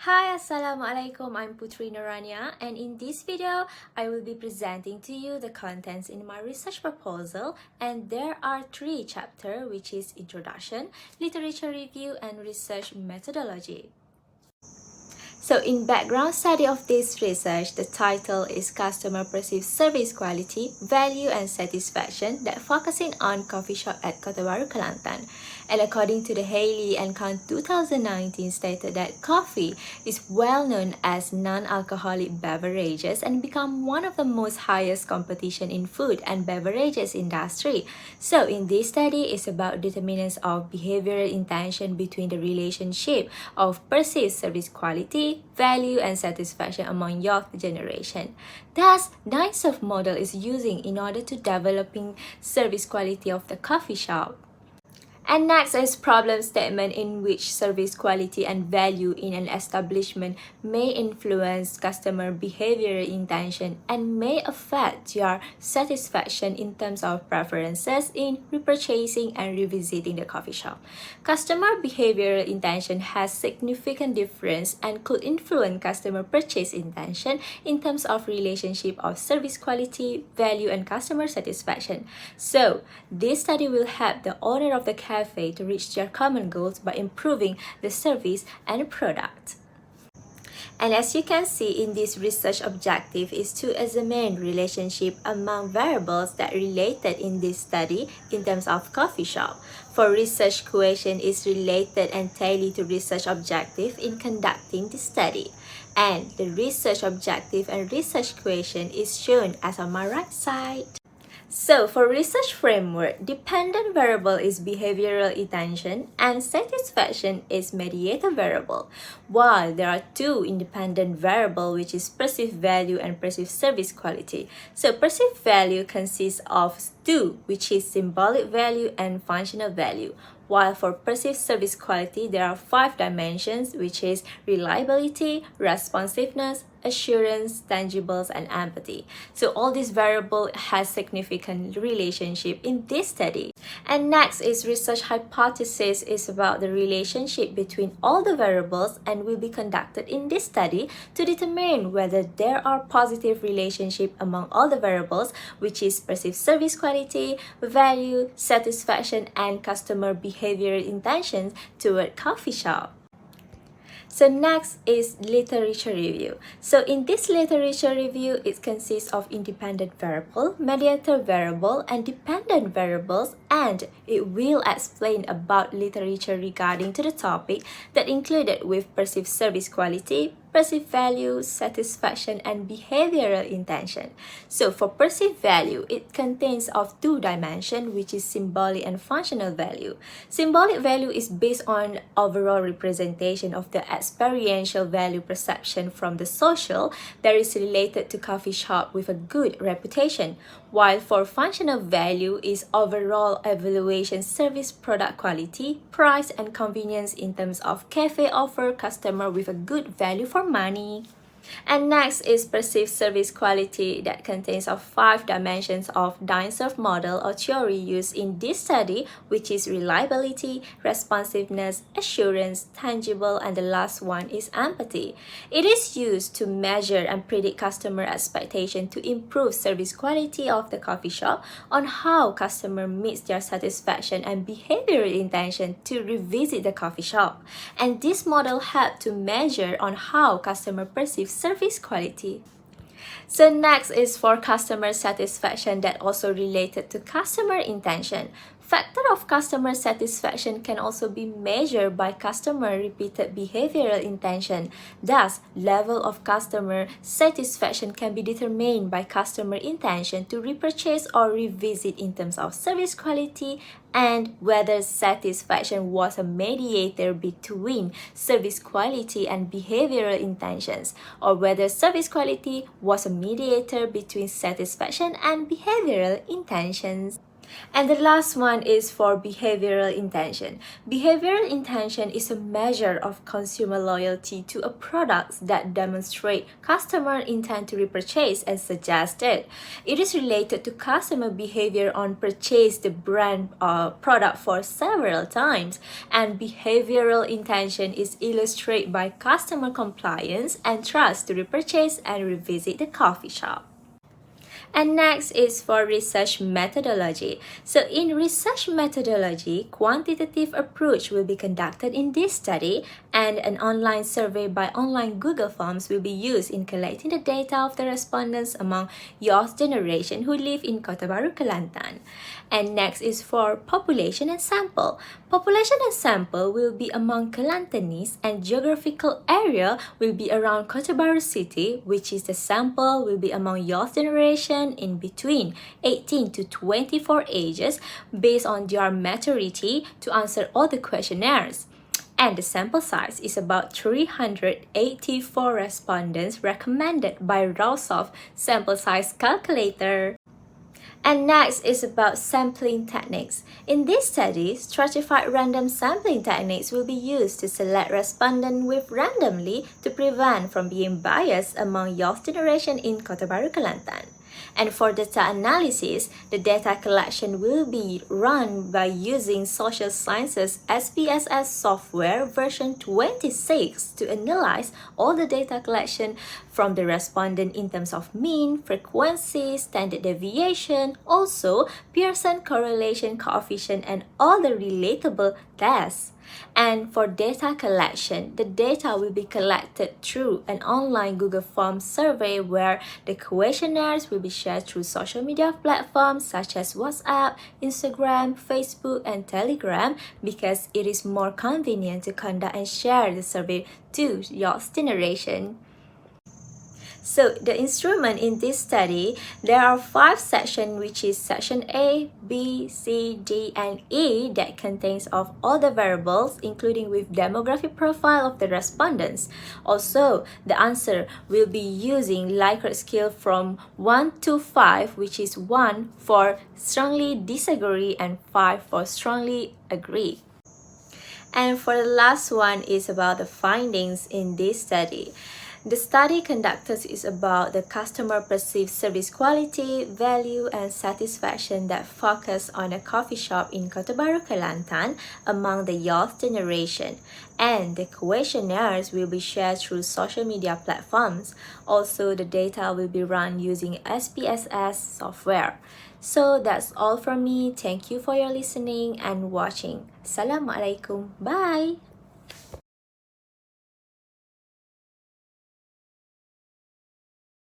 Hi, Assalamualaikum. I'm Putri Ania, and in this video, I will be presenting to you the contents in my research proposal. And there are three chapters, which is Introduction, Literature Review, and Research Methodology. So in background study of this research, the title is Customer Perceived Service Quality, Value and Satisfaction that focusing on coffee shop at Kota Baru, Kelantan. And according to the Haley and Khan 2019 stated that coffee is well known as non-alcoholic beverages and become one of the most highest competition in food and beverages industry. So in this study, it's about determinants of behavioral intention between the relationship of perceived service quality, value, and satisfaction among youth generation. Thus, Dine-Serve model is using in order to developing service quality of the coffee shop. And next is problem statement in which service quality and value in an establishment may influence customer behavioral intention and may affect your satisfaction in terms of preferences in repurchasing and revisiting the coffee shop. Customer behavioral intention has significant difference and could influence customer purchase intention in terms of relationship of service quality, value, and customer satisfaction. So, this study will help the owner of the cafe to reach their common goals by improving the service and product. And as you can see in this research objective is to examine relationship among variables that related in this study in terms of coffee shop. For research question is related and tailored to research objective in conducting the study. And the research objective and research question is shown as on my right side. So for research framework, dependent variable is behavioral intention and satisfaction is mediator variable, while there are two independent variable which is perceived value and perceived service quality. So perceived value consists of two, which is symbolic value and functional value. While for perceived service quality, there are 5 dimensions, which is reliability, responsiveness, assurance, tangibles, and empathy. So all these variables has significant relationship in this study. And next is research hypothesis is about the relationship between all the variables and will be conducted in this study to determine whether there are positive relationship among all the variables, which is perceived service quality, value, satisfaction, and customer behavioral intentions toward coffee shop. So next is literature review. So in this literature review, it consists of independent variable, mediator variable, and dependent variables, and it will explain about literature regarding to the topic that included with perceived service quality, perceived value, satisfaction, and behavioral intention. So for perceived value, it contains of 2 dimensions, which is symbolic and functional value. Symbolic value is based on overall representation of the experiential value perception from the social that is related to coffee shop with a good reputation, while for functional value is overall evaluation service product quality, price, and convenience in terms of cafe offer customer with a good value for money. And next is perceived service quality that contains of 5 dimensions of Dine-Serve model or theory used in this study, which is reliability, responsiveness, assurance, tangible, and the last one is empathy. It is used to measure and predict customer expectation to improve service quality of the coffee shop on how customer meets their satisfaction and behavioral intention to revisit the coffee shop. And this model helped to measure on how customer perceives service quality. So next is for customer satisfaction that also related to customer intention. Factor of customer satisfaction can also be measured by customer repeated behavioral intention. Thus, level of customer satisfaction can be determined by customer intention to repurchase or revisit in terms of service quality and whether satisfaction was a mediator between service quality and behavioral intentions, or whether service quality was a mediator between satisfaction and behavioral intentions. And the last one is for behavioral intention. Behavioral intention is a measure of consumer loyalty to a product that demonstrate customer intent to repurchase as suggested. It is related to customer behavior on purchase the brand product for several times. And behavioral intention is illustrated by customer compliance and trust to repurchase and revisit the coffee shop. And next is for research methodology. So in research methodology, quantitative approach will be conducted in this study, and an online survey by online Google Forms will be used in collecting the data of the respondents among youth generation who live in Kota Baru, Kelantan. And next is for population and sample. Population and sample will be among Kelantanese, and geographical area will be around Kota Baru city, which is the sample will be among youth generation in between 18 to 24 ages based on their maturity to answer all the questionnaires. And the sample size is about 384 respondents recommended by Rawsoft sample size calculator. And next is about sampling techniques. In this study, stratified random sampling techniques will be used to select respondents with randomly to prevent from being biased among youth generation in Kota Baru, Kelantan. And for data analysis, the data collection will be run by using Social Sciences SPSS software version 26 to analyze all the data collection from the respondent in terms of mean, frequency, standard deviation, also Pearson correlation coefficient, and all the relatable tests. And for data collection, the data will be collected through an online Google Forms survey where the questionnaires will be shared through social media platforms such as WhatsApp, Instagram, Facebook, and Telegram because it is more convenient to conduct and share the survey to your generation. So the instrument in this study, there are 5 sections, which is section A, B, C, D, and E that contains of all the variables including with demographic profile of the respondents. Also, the answer will be using Likert scale from 1 to 5, which is 1 for strongly disagree and 5 for strongly agree. And for the last one is about the findings in this study. The study conducted is about the customer perceived service quality, value, and satisfaction that focus on a coffee shop in Kota Baru, Kelantan among the youth generation. And the questionnaires will be shared through social media platforms. Also, the data will be run using SPSS software. So that's all from me. Thank you for your listening and watching. Assalamualaikum. Bye!